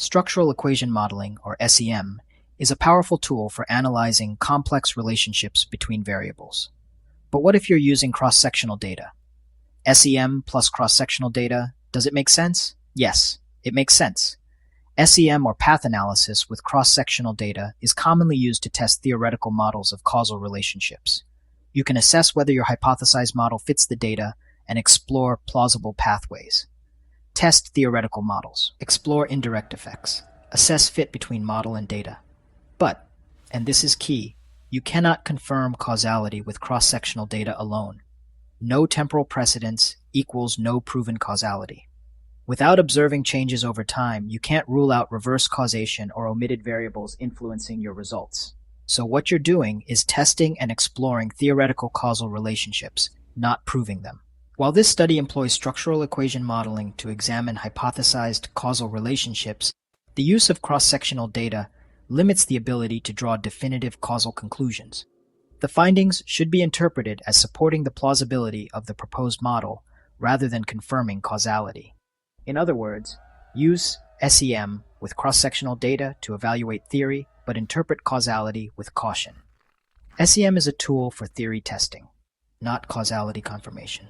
Structural equation modeling, or SEM, is a powerful tool for analyzing complex relationships between variables. But what if you're using cross-sectional data? SEM plus cross-sectional data, does it make sense? Yes, it makes sense. SEM, or path analysis with cross-sectional data, is commonly used to test theoretical models of causal relationships. You can assess whether your hypothesized model fits the data and explore plausible pathways. Test theoretical models. Explore indirect effects. Assess fit between model and data. But, and this is key, you cannot confirm causality with cross-sectional data alone. No temporal precedence equals no proven causality. Without observing changes over time, you can't rule out reverse causation or omitted variables influencing your results. So what you're doing is testing and exploring theoretical causal relationships, not proving them. While this study employs structural equation modeling to examine hypothesized causal relationships, the use of cross-sectional data limits the ability to draw definitive causal conclusions. The findings should be interpreted as supporting the plausibility of the proposed model rather than confirming causality. In other words, use SEM with cross-sectional data to evaluate theory, but interpret causality with caution. SEM is a tool for theory testing, not causality confirmation.